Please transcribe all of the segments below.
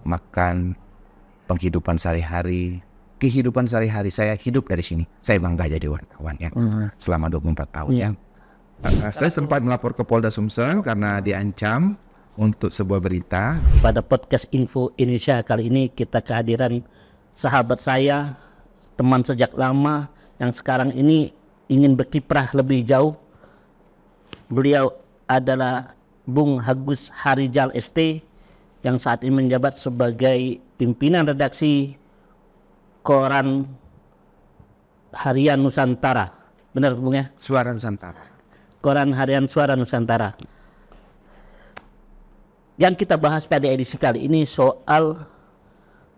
makan, penghidupan sehari-hari, kehidupan sehari-hari saya hidup dari sini. Saya bangga jadi wartawan ya, selama 24 tahun ya. Saya sempat melapor ke Polda Sumsel karena diancam untuk sebuah berita. Pada podcast Info Indonesia kali ini kita kehadiran sahabat saya, teman sejak lama yang sekarang ini ingin berkiprah lebih jauh. Beliau adalah Bung Agus Harijal ST yang saat ini menjabat sebagai pimpinan redaksi Koran Harian Nusantara. Benar Bung ya? Suara Nusantara. Koran Harian Suara Nusantara. Yang kita bahas pada edisi kali ini soal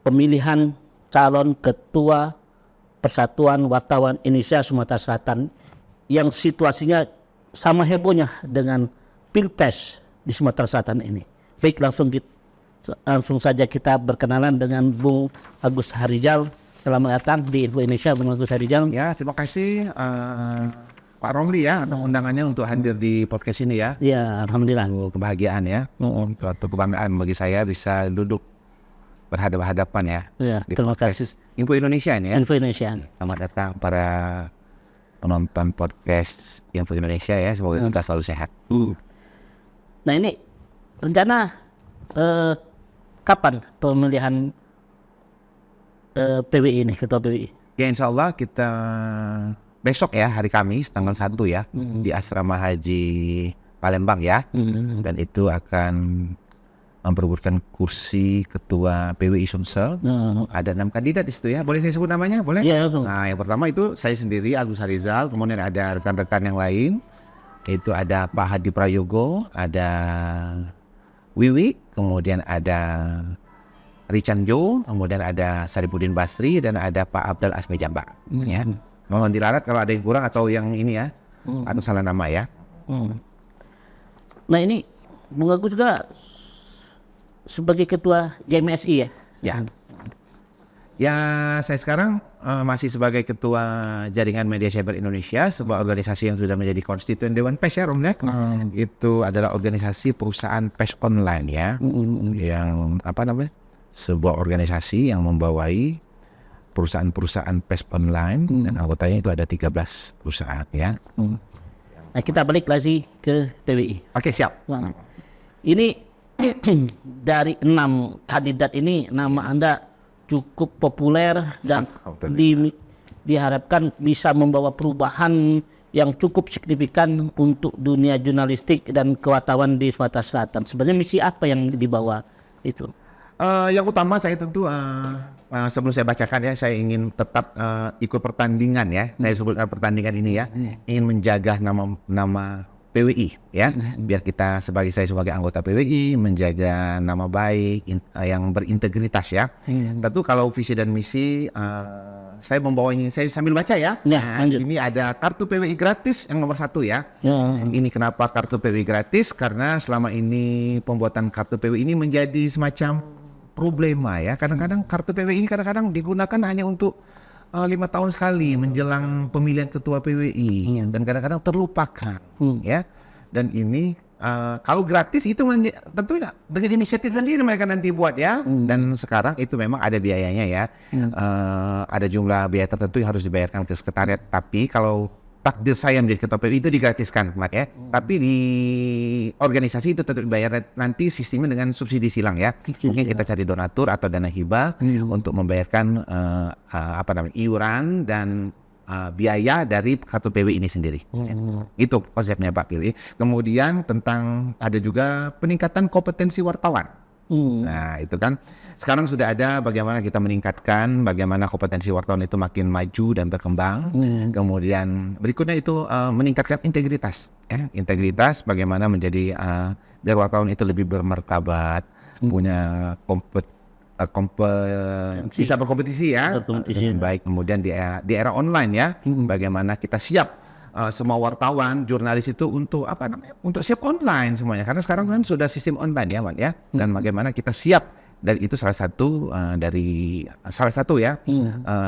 pemilihan calon ketua Persatuan Wartawan Indonesia Sumatera Selatan yang situasinya sama hebohnya dengan Pilpres di Sumatera Selatan ini. Baik, langsung saja kita berkenalan dengan Bung Agus Harijal. Selamat datang di Info Indonesia, Bung Agus Harijal. Ya, terima kasih Pak Romli ya atas undangannya untuk hadir di podcast ini ya. Ya, alhamdulillah. Kebahagiaan ya. Suatu kebanggaan bagi saya bisa duduk berhadapan-hadapan ya. Ya, terima kasih. Info Indonesia ini ya. Info Indonesia. Selamat datang para penonton podcast Info Indonesia ya. Semoga kita selalu sehat. Nah ini rencana kapan pemilihan PWI ini, ketua PWI? Ya insya Allah kita besok ya, hari Kamis tanggal 1 ya, di Asrama Haji Palembang ya. Dan itu akan memperebutkan kursi ketua PWI Sumsel. Ada 6 kandidat di situ ya. Boleh saya sebut namanya? Boleh? Iya, langsung. Nah, yang pertama itu saya sendiri Agus Harijal, kemudian ada rekan-rekan yang lain. Itu ada Pak Hadi Prayogo, ada Wiwi, kemudian ada Richan Jo, kemudian ada Saripudin Basri, dan ada Pak Abdal Asmi Jamba. Ya. Mohon diralat kalau ada yang kurang atau yang ini ya, atau salah nama ya. Nah ini Bung Agus juga sebagai ketua JMSI ya? Ya. Ya, saya sekarang masih sebagai ketua Jaringan Media Cyber Indonesia, sebuah organisasi yang sudah menjadi konstituen Dewan Pers ya, Rom. Itu adalah organisasi perusahaan pers online ya, yang apa namanya? Sebuah organisasi yang membawai perusahaan-perusahaan pers online dan anggotanya itu ada 13 perusahaan ya. Nah kita balik lagi ke PWI. Oke, siap. Ini dari 6 kandidat ini nama Anda cukup populer dan diharapkan bisa membawa perubahan yang cukup signifikan untuk dunia jurnalistik dan kewatauan di Sumatera Selatan. Sebenarnya misi apa yang dibawa itu? Yang utama saya tentu sebelum saya bacakan ya, saya ingin tetap ikut pertandingan ya. Saya sebut pertandingan ini ya, ingin menjaga nama PWI ya, biar kita saya sebagai anggota PWI menjaga nama baik yang berintegritas ya. Tentu kalau visi dan misi saya membawa ini, saya sambil baca ya. Ini ada kartu PWI gratis yang nomor 1 ya. Ini kenapa kartu PWI gratis? Karena selama ini pembuatan kartu PWI ini menjadi semacam problema ya. Kadang-kadang kartu PWI ini kadang-kadang digunakan hanya untuk 5 tahun sekali menjelang pemilihan ketua PWI dan kadang-kadang terlupakan ya. Dan ini kalau gratis itu tentu ya dengan inisiatif sendiri mereka nanti buat ya. Dan sekarang itu memang ada biayanya ya. Ada jumlah biaya tertentu yang harus dibayarkan ke sekretariat. Tapi kalau takdir saya menjadi ketua PWI itu digratiskan ya. Tapi di organisasi itu tetap dibayar nanti sistemnya dengan subsidi silang ya. Mungkin kita cari donatur atau dana hibah untuk membayarkan iuran dan biaya dari kartu PWI ini sendiri. Itu konsepnya Pak PWI. Kemudian tentang ada juga peningkatan kompetensi wartawan. Nah itu kan sekarang sudah ada bagaimana kita meningkatkan bagaimana kompetensi wartawan itu makin maju dan berkembang. Kemudian berikutnya itu meningkatkan integritas ya. Integritas bagaimana menjadi biar wartawan itu lebih bermartabat, punya bisa berkompetisi ya. Baik, kemudian di era online ya, bagaimana kita siap semua wartawan, jurnalis itu untuk untuk siap online semuanya. Karena sekarang kan sudah sistem online ya, Wan ya. Dan bagaimana kita siap, dan itu salah satu ya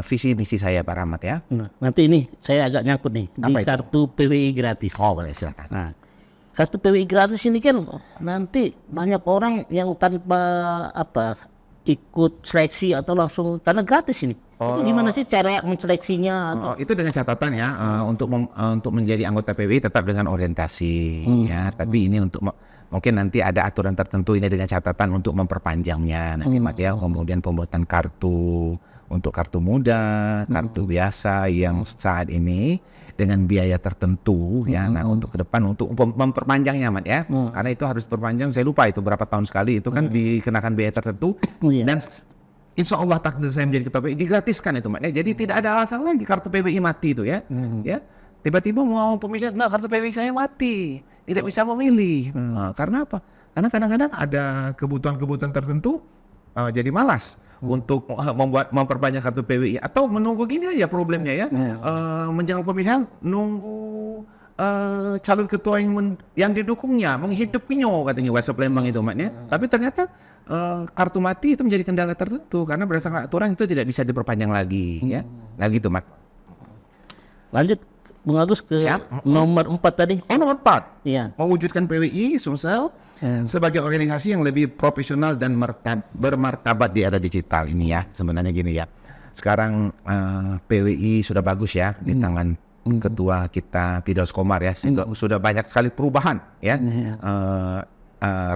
visi misi saya Pak Rahmat ya. Nanti ini saya agak nyangkut nih di kartu PWI gratis. Oh boleh, silakan. Nah, kartu PWI gratis ini kan nanti banyak orang yang tanpa ikut seleksi atau langsung karena gratis ini? Itu gimana sih cara menseleksinya? Atau? Itu dengan catatan ya, untuk menjadi anggota PWI tetap dengan orientasi ya. Tapi ini untuk mungkin nanti ada aturan tertentu ini dengan catatan untuk memperpanjangnya nanti Mat ya. Kemudian pembuatan kartu untuk kartu muda, kartu biasa yang saat ini dengan biaya tertentu ya. Nah untuk ke depan untuk memperpanjangnya Mat ya. Karena itu harus perpanjang, saya lupa itu berapa tahun sekali itu kan dikenakan biaya tertentu dan insya Allah takdir saya menjadi ketua PWI digratiskan itu Mat ya. Jadi tidak ada alasan lagi kartu PWI mati itu ya. Ya. Tiba-tiba mau pemilihan, nah kartu PWI saya mati, tidak bisa memilih. Karena apa? Karena kadang-kadang ada kebutuhan-kebutuhan tertentu jadi malas untuk memperbanyak kartu PWI atau menunggu gini aja problemnya ya. Menjelang pemilihan nunggu calon ketua yang didukungnya menghidupinya katanya bahasa Palembang itu Mat ya. Tapi ternyata kartu mati itu menjadi kendala tertentu karena berdasarkan aturan itu tidak bisa diperpanjang lagi ya. Nah gitu Mat. Lanjut Bung Agus ke nomor 4 tadi. Nomor 4. Iya. Mewujudkan PWI Sumsel sebagai organisasi yang lebih profesional dan bermartabat di era digital ini ya. Sebenarnya gini ya. Sekarang PWI sudah bagus ya di tangan ketua kita Firdaus Komar ya. Sudah banyak sekali perubahan ya.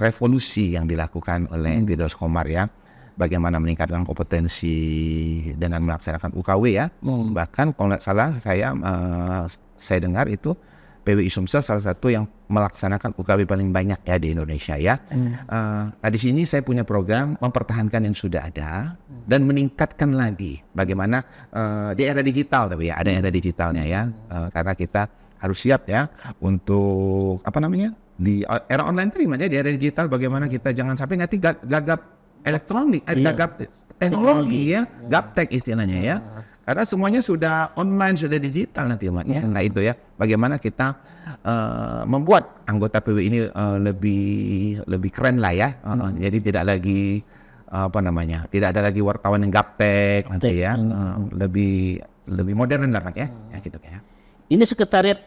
Revolusi yang dilakukan oleh Firdaus Komar ya. Bagaimana meningkatkan kompetensi dengan melaksanakan UKW ya. Bahkan kalau nggak salah saya dengar itu PWI Sumsel salah satu yang melaksanakan UKW paling banyak ya di Indonesia ya. Nah di sini saya punya program mempertahankan yang sudah ada dan meningkatkan lagi. Bagaimana di era digital tapi ya ada era digitalnya ya. Karena kita harus siap ya untuk di era online terima ya di era digital bagaimana kita jangan sampai nanti gagap elektronik, gagap teknologi ya, gaptek istilahnya ya. Karena semuanya sudah online, sudah digital nanti Mat ya. Nah itu ya, bagaimana kita membuat anggota PWI ini lebih keren lah ya. Jadi tidak lagi tidak ada lagi wartawan yang gaptek nanti ya. Lebih modern lah Mat ya. Ya gitu ya. Ini sekretariat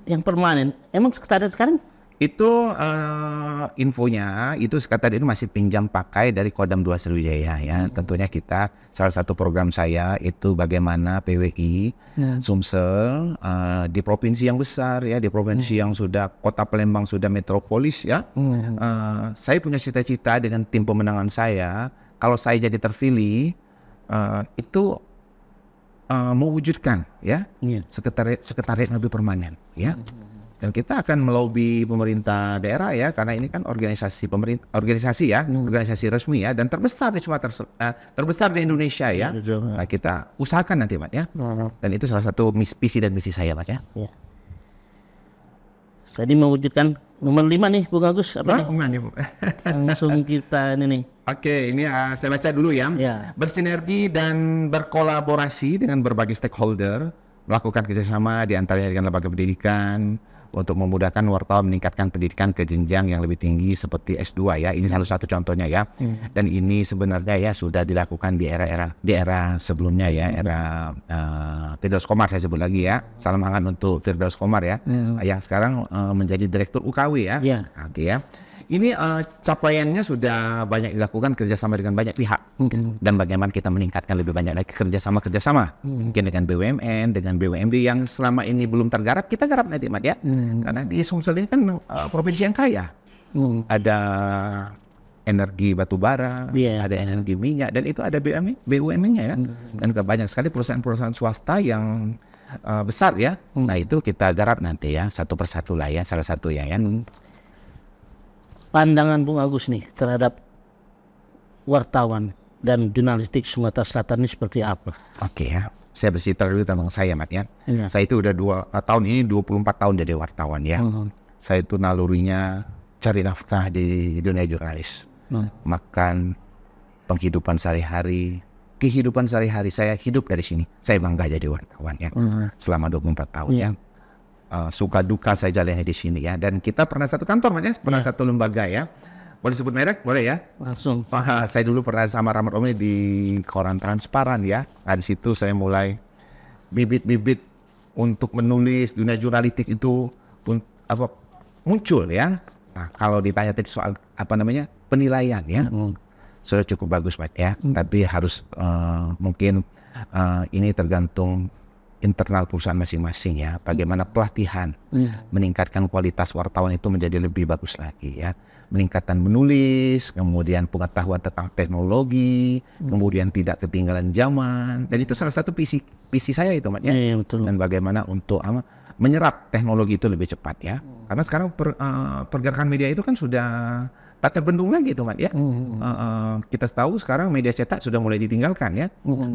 yang permanen. Emang sekretariat sekarang? Itu infonya itu sekretariat itu masih pinjam pakai dari Kodam 2 Sriwijaya ya. Tentunya kita salah satu program saya itu bagaimana PWI Sumsel di provinsi yang besar ya, di provinsi yang sudah kota Palembang sudah metropolis ya. Saya punya cita-cita dengan tim pemenangan saya kalau saya jadi terpilih itu mewujudkan ya sekretariat lebih permanen ya. Dan kita akan melobi pemerintah daerah ya, karena ini kan organisasi pemerintah, organisasi resmi ya, dan terbesar di terbesar di Indonesia ya. Nah, kita usahakan nanti Mat ya. Dan itu salah satu visi dan misi saya Mat ya. Jadi mewujudkan nomor 5 nih Bung Agus apa nih? Langsung kita ini nih. Oke, ini saya baca dulu ya. Bersinergi dan berkolaborasi dengan berbagai stakeholder, melakukan kerjasama di antaranya dengan lembaga pendidikan untuk memudahkan wartawan meningkatkan pendidikan ke jenjang yang lebih tinggi seperti S2 ya. Ini salah satu contohnya ya. Dan ini sebenarnya ya sudah dilakukan di era sebelumnya ya, era Firdaus Komar saya sebut lagi ya. Salam hangat untuk Firdaus Komar ya. Yang sekarang menjadi direktur UKW ya. Oke ya. Ini capaiannya sudah banyak dilakukan kerjasama dengan banyak pihak dan bagaimana kita meningkatkan lebih banyak lagi kerjasama mungkin dengan BUMN, dengan BUMD yang selama ini belum tergarap kita garap nanti Mat ya. Karena di Sumsel ini kan provinsi yang kaya, ada energi batu bara, ada energi minyak dan itu ada BUMN-nya ya, dan banyak sekali perusahaan-perusahaan swasta yang besar ya. Nah itu kita garap nanti ya satu persatu lah ya, salah satu ya. Pandangan Bung Agus nih terhadap wartawan dan jurnalistik Sumatera Selatan ini seperti apa? Oke ya, saya bercerita dulu tentang saya Mat ya. Saya itu udah 24 tahun jadi wartawan ya. Saya itu nalurinya cari nafkah di dunia jurnalis. Makan, penghidupan sehari-hari, kehidupan sehari-hari saya hidup dari sini. Saya bangga jadi wartawan ya. Selama 24 tahun ya. Suka duka saya jalani di sini ya, dan kita pernah satu kantor Mat ya, pernah satu lembaga ya, boleh sebut merek boleh ya, langsung. Saya dulu pernah sama Rahmat Omni di koran Transparan ya. Nah di situ saya mulai bibit-bibit untuk menulis dunia jurnalistik itu muncul ya. Nah kalau ditanya tadi soal penilaian ya, sudah cukup bagus Mat ya. Tapi harus mungkin ini tergantung internal perusahaan masing-masing ya. Bagaimana pelatihan meningkatkan kualitas wartawan itu menjadi lebih bagus lagi ya. Meningkatkan menulis, kemudian pengetahuan tentang teknologi, kemudian tidak ketinggalan zaman. Dan itu salah satu visi saya itu Mat ya. Betul. Dan bagaimana untuk menyerap teknologi itu lebih cepat ya. Karena sekarang pergerakan media itu kan sudah tak terbendung lagi tuh Mat ya. Kita tahu sekarang media cetak sudah mulai ditinggalkan ya.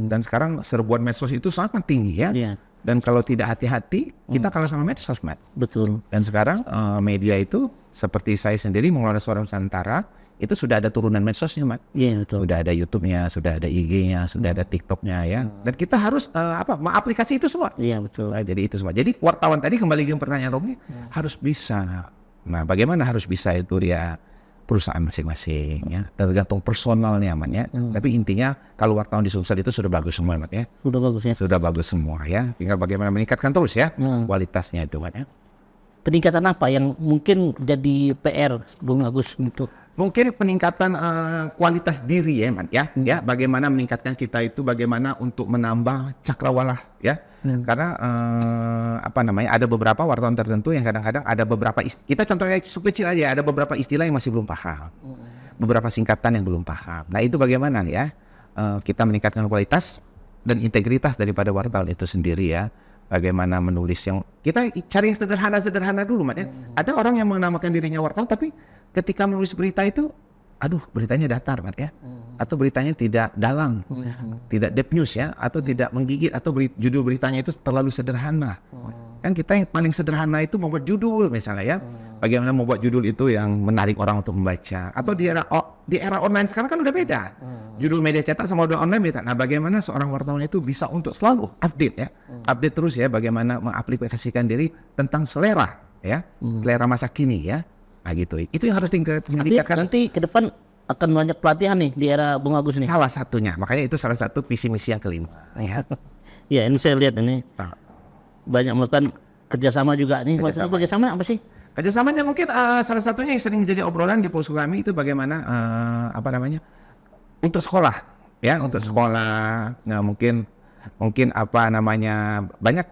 Dan sekarang serbuan medsos itu sangat tinggi ya. Dan kalau tidak hati-hati kita kalah sama medsos Mat. Betul. Dan sekarang media itu seperti saya sendiri mengelola Suara Nusantara itu sudah ada turunan medsosnya Mat. Iya betul. Sudah ada YouTube-nya, sudah ada IG-nya, sudah ada TikTok-nya ya. Dan kita harus mengaplikasi itu semua. Iya betul. Nah, jadi itu semua. Jadi wartawan tadi kembali ke pertanyaan Romi harus bisa. Nah, bagaimana harus bisa itu dia perusahaan masing-masing ya. Tergantung personalnya Mat ya. Tapi intinya kalau wartawan di Sumsel itu sudah bagus semua Mat ya. Sudah bagus ya. Sudah bagus semua ya. Tinggal bagaimana meningkatkan terus ya kualitasnya itu Mat ya. Peningkatan apa yang mungkin jadi PR Bung Agus untuk Mungkin peningkatan kualitas diri ya Mat ya. Ya, bagaimana meningkatkan kita itu bagaimana untuk menambah cakrawala ya. Karena ada beberapa wartawan tertentu yang kadang-kadang ada beberapa kita contohnya kecil aja, ada beberapa istilah yang masih belum paham. Beberapa singkatan yang belum paham. Nah, itu bagaimana ya? Kita meningkatkan kualitas dan integritas daripada wartawan itu sendiri ya. Bagaimana menulis yang kita cari yang sederhana dulu Mat ya. Ada orang yang menamakan dirinya wartawan tapi ketika menulis berita itu beritanya datar Mat ya. Atau beritanya tidak dalam. Tidak deep news ya, atau tidak menggigit, atau judul beritanya itu terlalu sederhana. Kan kita yang paling sederhana itu membuat judul misalnya ya. Bagaimana membuat judul itu yang menarik orang untuk membaca. Atau di era online sekarang kan udah beda. Judul media cetak sama udah online beda. Nah, bagaimana seorang wartawan itu bisa untuk selalu update ya. Update terus ya, bagaimana mengaplikasikan diri tentang selera ya. Selera masa kini ya. Nah gitu. Itu yang harus ditingkatkan. Nanti ke depan akan banyak pelatihan nih di era Bung Agus nih. Salah satunya. Makanya itu salah satu visi misi yang kelima ya. Ya, ini saya lihat ini. Banyak melakukan kerjasama juga nih. Maksudnya kerjasama apa sih? Kerjasamanya mungkin salah satunya yang sering menjadi obrolan di posko kami itu bagaimana untuk sekolah ya, untuk sekolah. Nah, mungkin banyak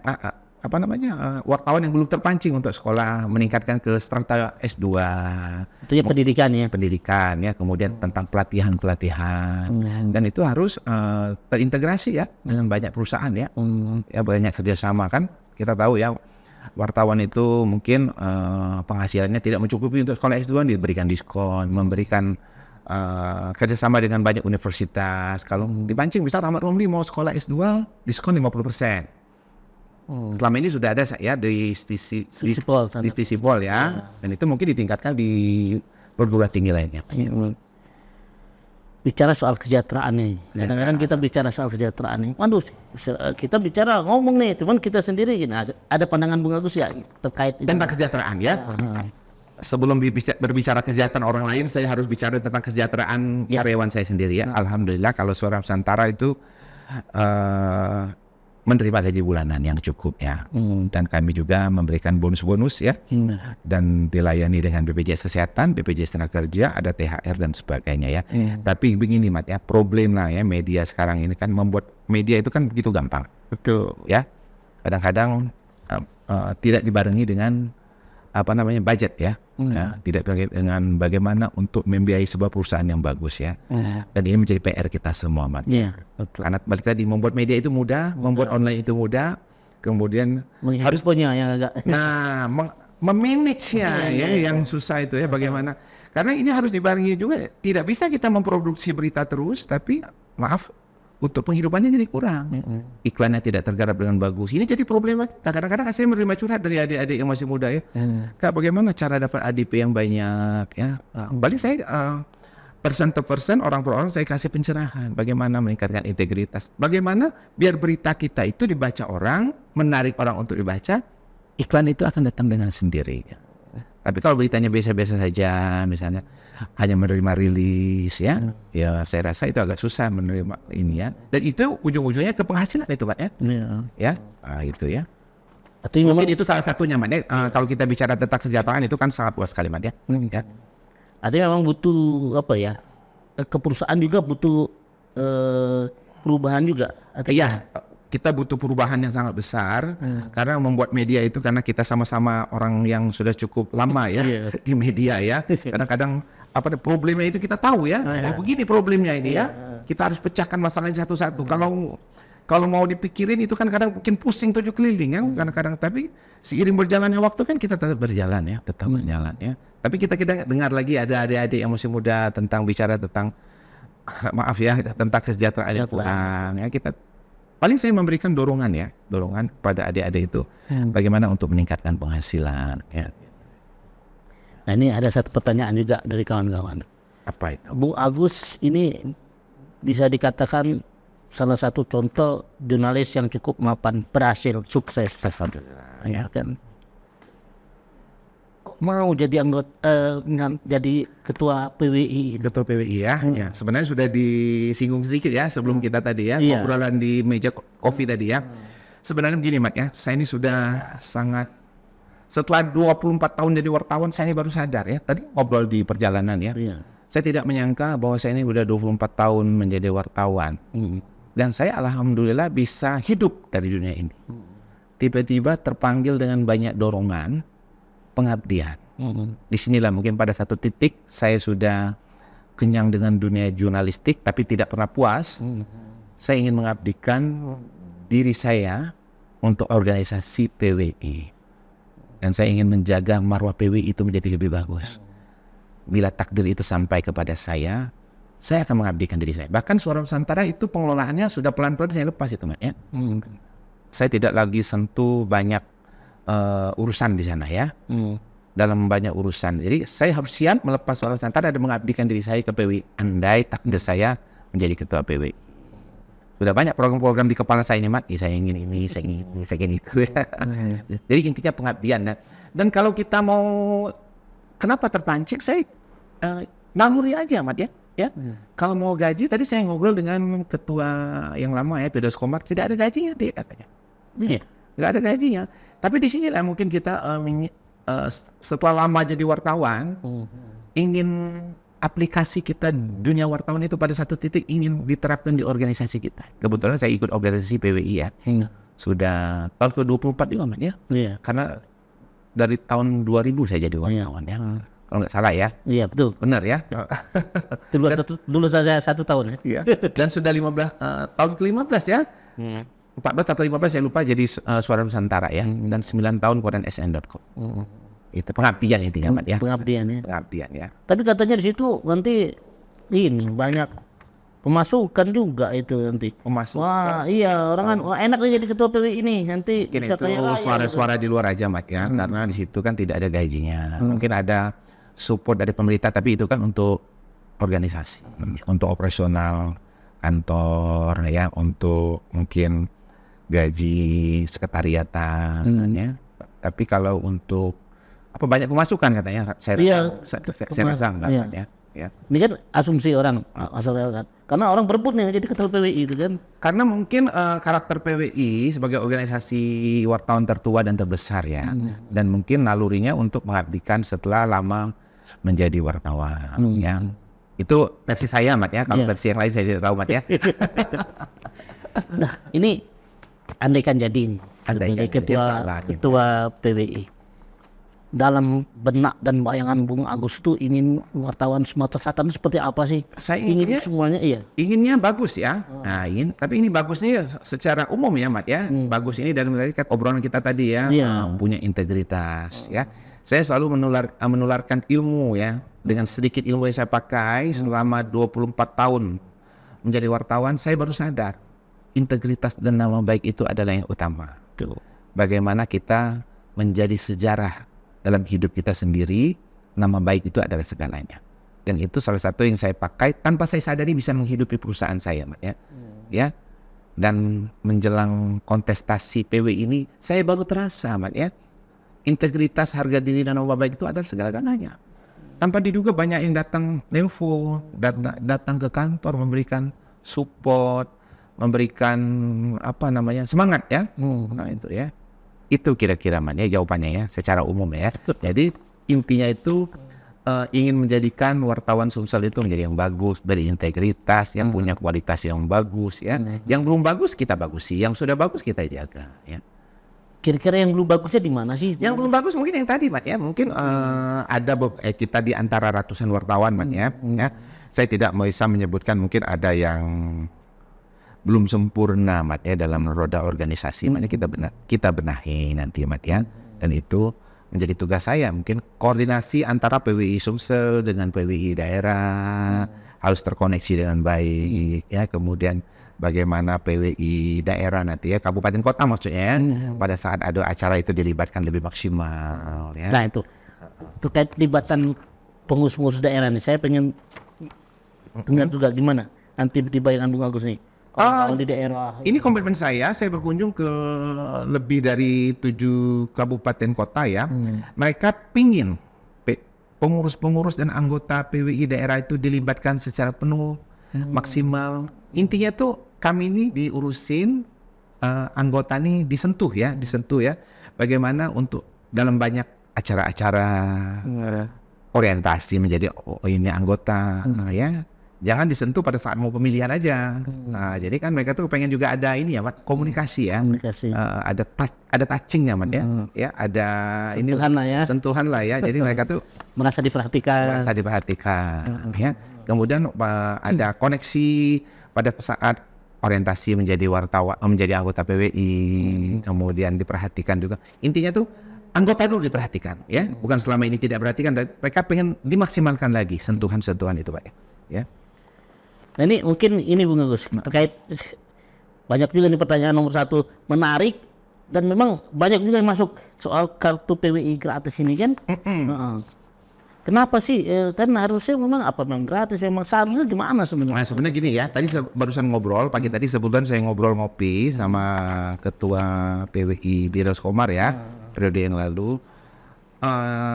wartawan yang belum terpancing untuk sekolah meningkatkan ke strata S2. Itu ya pendidikan ya. Pendidikan ya, kemudian tentang pelatihan dan itu harus terintegrasi ya dengan banyak perusahaan ya. Ya banyak kerjasama kan. Kita tahu ya wartawan itu mungkin penghasilannya tidak mencukupi untuk sekolah S2, diberikan diskon, memberikan kerjasama dengan banyak universitas. Kalau dipancing bisa Rahmat Romli mau sekolah S2 diskon 50%. Selama ini sudah ada ya di Stisipol ya. Dan itu mungkin ditingkatkan di perguruan tinggi lainnya. Bicara soal kesejahteraan nih. Kadang-kadang kita bicara soal kesejahteraan nih. Waduh, kita bicara ngomong nih, cuman kita sendiri ada pandangan Bung Agus ya terkait itu. Tentang kesejahteraan ya. Sebelum berbicara kesejahteraan orang lain, saya harus bicara tentang kesejahteraan karyawan saya sendiri ya. Alhamdulillah kalau Suara Nusantara itu menerima gaji bulanan yang cukup ya. Dan kami juga memberikan bonus-bonus ya. Dan dilayani dengan BPJS Kesehatan, BPJS Tenaga Kerja, ada THR dan sebagainya ya. Tapi begini Mat ya, problem lah ya media sekarang ini kan membuat media itu kan begitu gampang. Betul. Ya. Kadang-kadang tidak dibarengi dengan budget ya. Tidak dengan bagaimana untuk membiayai sebuah perusahaan yang bagus ya. Dan ini menjadi PR kita semua Mat. Karena balik tadi membuat media itu mudah, membuat online itu mudah, kemudian harus punya yang agak memanage-nya ya yang susah itu ya bagaimana. Karena ini harus dibarengi juga, tidak bisa kita memproduksi berita terus tapi untuk penghidupannya jadi kurang. Iklannya tidak tergarap dengan bagus. Ini jadi problem. Kadang-kadang saya menerima curhat dari adik-adik yang masih muda ya. Kak, bagaimana cara dapat ADP yang banyak ya? Balik saya person to person, orang per orang saya kasih pencerahan. Bagaimana meningkatkan integritas. Bagaimana biar berita kita itu dibaca orang, menarik orang untuk dibaca, iklan itu akan datang dengan sendirinya. Tapi kalau beritanya biasa-biasa saja, misalnya hanya menerima rilis ya, ya saya rasa itu agak susah menerima ini ya. Dan itu ujung-ujungnya ke penghasilan itu Mat ya. Ya, itu ya. Mungkin itu salah satunya Mat ya. Kalau kita bicara tentang kesejahteraan itu kan sangat luas sekali Mat ya. Artinya memang butuh keperusahaan juga butuh perubahan juga. Iya, kita butuh perubahan yang sangat besar karena membuat media itu, karena kita sama-sama orang yang sudah cukup lama ya di media ya. Kadang-kadang problemnya itu kita tahu ya. Oh begini problemnya ini ya. Kita harus pecahkan masalahnya satu-satu. Kalau mau dipikirin itu kan kadang mungkin pusing 7 keliling ya kadang-kadang, tapi seiring berjalannya waktu kan kita tetap berjalan ya, berjalan ya. Tapi kita dengar lagi ada adik-adik yang masih muda bicara tentang maaf ya, tentang kesejahteraan Quran ya. Kita paling saya memberikan dorongan kepada adik-adik itu bagaimana untuk meningkatkan penghasilan ya. Nah, ini ada satu pertanyaan juga dari kawan-kawan. Apa itu? Bung Agus ini bisa dikatakan salah satu contoh jurnalis yang cukup mapan, berhasil, sukses. Ya kan? Kok mau jadi anggota, jadi ketua PWI? Ketua PWI ya. Ya. Sebenarnya sudah disinggung sedikit ya sebelum kita tadi ya, obrolan di meja kopi tadi ya. Sebenarnya begini Mat ya, saya ini sudah sangat, setelah 24 tahun jadi wartawan, saya ini baru sadar ya, tadi ngobrol di perjalanan ya. Saya tidak menyangka bahwa saya ini udah 24 tahun menjadi wartawan. Dan saya alhamdulillah bisa hidup dari dunia ini. Tiba-tiba terpanggil dengan banyak dorongan, pengabdian. Disinilah mungkin pada satu titik saya sudah kenyang dengan dunia jurnalistik, tapi tidak pernah puas. Saya ingin mengabdikan diri saya untuk organisasi PWI. Dan saya ingin menjaga marwah PWI itu menjadi lebih bagus. Bila takdir itu sampai kepada saya akan mengabdikan diri saya. Bahkan Suara Nusantara itu pengelolaannya sudah pelan-pelan saya lepas itu Mat ya. Saya tidak lagi sentuh banyak urusan di sana ya. Dalam banyak urusan. Jadi saya harus siap melepas Suara Nusantara dan mengabdikan diri saya ke PWI. Andai takdir saya menjadi ketua PWI. Sudah banyak program-program di kepala saya ini Mat. Saya ingin ini, saya ingin ini, saya ingin itu. Jadi intinya pengabdian. Dan kalau kita mau, kenapa terpancing, saya naluri aja Mat ya. Kalau mau gaji, tadi saya ngobrol dengan ketua yang lama ya, Firdaus Komar, tidak ada gajinya dia katanya. Nggak ada gajinya. Tapi di sinilah mungkin kita setelah lama jadi wartawan, ingin aplikasi kita dunia wartawan itu pada satu titik ingin diterapkan di organisasi kita. Kebetulan saya ikut organisasi PWI ya. Sudah tahun ke-24 juga Mat ya. Karena dari tahun 2000 saya jadi wartawan ya. Kalau nggak salah ya. Iya betul. Benar ya. Dulu saya 1 tahun ya. Iya. Dan sudah 15 tahun ke-15 ya. 14 atau 15 saya lupa jadi Suara Nusantara ya. Dan 9 tahun koran sn.com. Itu pengabdian intinya Mat ya. Pengabdian ya. Tapi katanya di situ nanti ini banyak pemasukan juga itu nanti. Pemasukan. Wah iya, orang kan wah, enak nih jadi ketua PWI ini nanti. Mungkin itu suara-suara di luar aja Mat ya. Karena di situ kan tidak ada gajinya. Mungkin ada support dari pemerintah, tapi itu kan untuk organisasi, untuk operasional kantor ya, untuk mungkin gaji sekretariatan ya. Tapi kalau untuk banyak pemasukan katanya, saya rasa enggak ya. Ini kan asumsi orang kan. Karena orang berebut nih jadi ketua PWI itu kan. Karena mungkin karakter PWI sebagai organisasi wartawan tertua dan terbesar ya. Dan mungkin nalurinya untuk mengabdikan setelah lama menjadi wartawan ya. Itu versi saya Mat ya. Kalau versi yang lain saya tidak tahu Mat ya. Nah ini andaikan jadi ketua PWI. Dalam benak dan bayangan Bung Agus itu ingin wartawan Sumatera Selatan seperti apa sih? Saya inginnya semuanya inginnya bagus ya. Nah, tapi ini bagusnya secara umum ya Mat ya. Bagus ini dan obrolan kita tadi ya, punya integritas ya. Saya selalu menularkan ilmu ya. Dengan sedikit ilmu yang saya pakai selama 24 tahun menjadi wartawan, saya baru sadar integritas dan nama baik itu adalah yang utama. Bagaimana kita menjadi sejarah dalam hidup kita sendiri, nama baik itu adalah segalanya. Dan itu salah satu yang saya pakai tanpa saya sadari bisa menghidupi perusahaan saya, Mat, ya. Ya. Dan menjelang kontestasi PW ini, saya baru terasa, Mat, ya. Integritas, harga diri dan nama baik itu adalah segala-galanya. Tanpa diduga banyak yang datang nelpon, datang ke kantor memberikan support, memberikan semangat ya. Nah itu ya. Itu kira-kira Mat, ya jawabannya ya secara umum ya. Jadi intinya itu ingin menjadikan wartawan Sumsel itu menjadi yang bagus, berintegritas, yang punya kualitas yang bagus ya. Yang belum bagus kita bagusi, yang sudah bagus kita jaga ya. Kira-kira yang belum bagusnya di mana sih? Yang belum bagus mungkin yang tadi, Mat ya. Mungkin ada kita di antara ratusan wartawan, Mat ya. Saya tidak bisa menyebutkan, mungkin ada yang belum sempurna, Mat ya, dalam roda organisasi. Makanya kita benahi nanti, Mat ya. Dan itu menjadi tugas saya. Mungkin koordinasi antara PWI Sumsel dengan PWI daerah harus terkoneksi dengan baik ya. Kemudian bagaimana PWI daerah nanti ya, kabupaten kota maksudnya ya, pada saat ada acara itu dilibatkan lebih maksimal ya. Nah itu terkait pelibatan pengurus-pengurus daerah nih, saya pengen dengar juga gimana nanti dibayangkan Bung Agus nih kalau di daerah. Ini komitmen saya berkunjung ke lebih dari 7 kabupaten kota ya. Mereka pingin pengurus-pengurus dan anggota PWI daerah itu dilibatkan secara penuh, maksimal. Intinya tuh kami ini diurusin, anggota nih disentuh ya. Bagaimana untuk dalam banyak acara-acara orientasi menjadi ini anggota ya. Jangan disentuh pada saat mau pemilihan aja. Nah, jadi kan mereka tuh pengen juga ada ini ya, Mat, komunikasi ya. Ada touchingnya, Mat ya. Ya, ada sentuhan lah ya. Jadi mereka tuh merasa diperhatikan ya. Kemudian ada koneksi pada saat orientasi menjadi wartawan, menjadi anggota PWI, kemudian diperhatikan juga. Intinya tuh anggota dulu diperhatikan ya. Bukan selama ini tidak perhatikan, mereka pengen dimaksimalkan lagi sentuhan-sentuhan itu, Pak ya. Nah ini mungkin ini Bung Agus terkait banyak juga nih pertanyaan nomor 1 menarik dan memang banyak juga yang masuk soal kartu PWI gratis ini kan. Kenapa sih kan harusnya memang gratis, memang seharusnya gimana sebenarnya? Nah, sebenarnya gini ya, tadi barusan ngobrol pagi tadi sebelum saya ngobrol ngopi sama ketua PWI Biros Komar ya periode yang lalu.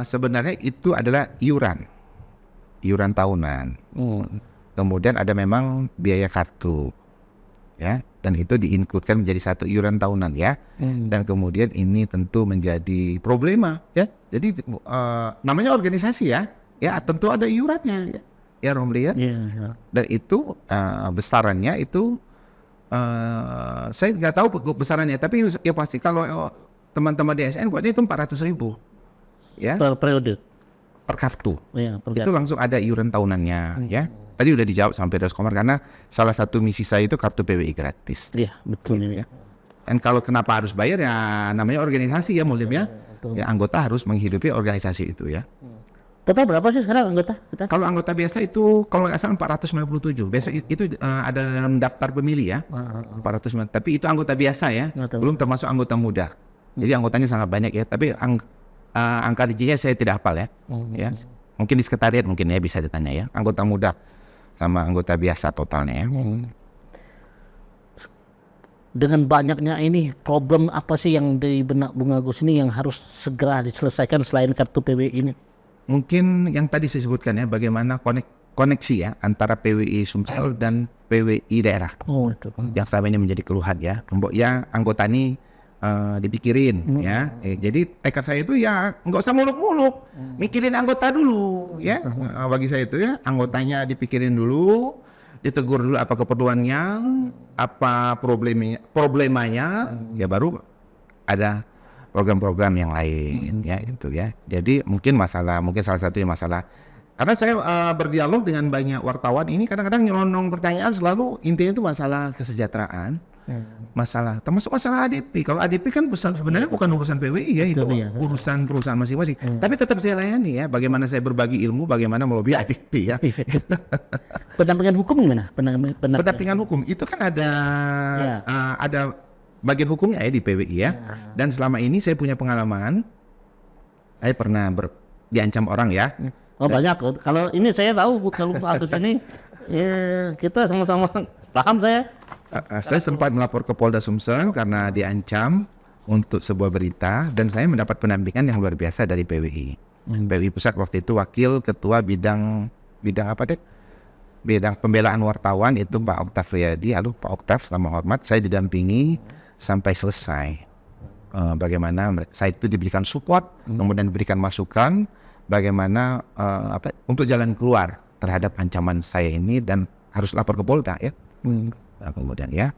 Sebenarnya itu adalah iuran tahunan. Kemudian ada memang biaya kartu ya, dan itu diinkludkan menjadi satu iuran tahunan ya. Dan kemudian ini tentu menjadi problema ya. Jadi namanya organisasi ya, tentu ada iurannya ya Romli ya. Dan itu besarannya itu saya nggak tahu besarannya, tapi ya pasti kalau teman-teman DSN buatnya itu 400.000 ya per periode, per kartu. Per itu langsung ada iuran tahunannya ya. Tadi udah dijawab sampai Biros Komar karena salah satu misi saya itu kartu PWI gratis. Iya betul gitu, ya. Dan kalau kenapa harus bayar ya namanya organisasi ya Mulim ya. Ya anggota harus menghidupi organisasi itu ya. Total berapa sih sekarang anggota kita? Kalau anggota biasa itu kalau nggak salah 497. Besok itu ada dalam daftar pemilih ya. 490. Tapi itu anggota biasa ya. Belum termasuk anggota muda. Jadi anggotanya sangat banyak ya. Tapi angka rincinya saya tidak hafal ya. Ya. Mungkin di sekretariat mungkin ya bisa ditanya ya. Anggota muda sama anggota biasa totalnya ya. Dengan banyaknya ini problem apa sih yang di benak Bung Agus ini yang harus segera diselesaikan selain kartu PWI ini? Mungkin yang tadi saya sebutkan ya, bagaimana koneksi ya antara PWI Sumsel dan PWI daerah. Itu. Yang selama ini menjadi keluhan ya. Ya anggota ini dipikirin ya. Jadi tekad saya itu ya nggak usah muluk-muluk, mikirin anggota dulu ya. Bagi saya itu ya anggotanya dipikirin dulu, ditegur dulu apa keperluannya, apa problemanya, ya baru ada program-program yang lain ya itu ya. Jadi mungkin salah satunya masalah karena saya berdialog dengan banyak wartawan ini kadang-kadang nyelonong pertanyaan selalu intinya itu masalah kesejahteraan. Termasuk masalah ADP. Kalau ADP kan sebenarnya bukan urusan PWI ya, itu urusan perusahaan masing-masing. Tapi tetap saya layani ya, bagaimana saya berbagi ilmu, bagaimana melobi ADP ya. Pendampingan hukum gimana? Pendampingan hukum itu kan ada bagian hukumnya ya di PWI ya. Dan selama ini saya punya pengalaman, saya pernah diancam orang ya. Banyak. Kalau ini saya tahu kalau Agus ini kita sama-sama paham saya. Saya sempat melapor ke Polda Sumsel karena diancam untuk sebuah berita dan saya mendapat pendampingan yang luar biasa dari PWI. PWI Pusat waktu itu wakil ketua bidang apa deh? Bidang pembelaan wartawan itu Pak Oktav Riyadi. Halo Pak Oktav, selamat hormat. Saya didampingi sampai selesai. Bagaimana saya itu diberikan support, kemudian diberikan masukan bagaimana untuk jalan keluar terhadap ancaman saya ini dan harus lapor ke Polda ya. Nah, kemudian ya,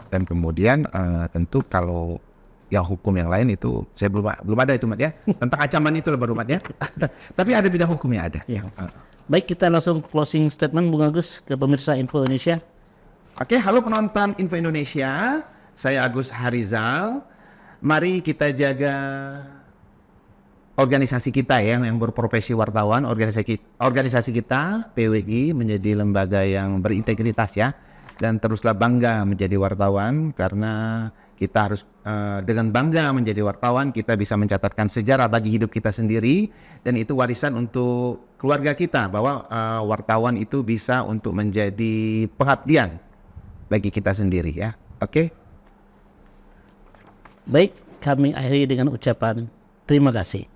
dan kemudian tentu kalau yang hukum yang lain itu saya belum ada itu Mat ya, tentang ancaman itu baru Mat ya. Tapi ada bidang hukumnya ada. Ya. Baik, kita langsung closing statement Bung Agus ke pemirsa Info Indonesia. Oke, halo penonton Info Indonesia, saya Agus Harizal. Mari kita jaga organisasi kita ya, yang berprofesi wartawan. Organisasi kita PWI menjadi lembaga yang berintegritas ya, dan teruslah bangga menjadi wartawan, karena kita harus dengan bangga menjadi wartawan kita bisa mencatatkan sejarah bagi hidup kita sendiri, dan itu warisan untuk keluarga kita, bahwa wartawan itu bisa untuk menjadi pengabdian bagi kita sendiri ya. Oke. Baik, kami akhiri dengan ucapan terima kasih.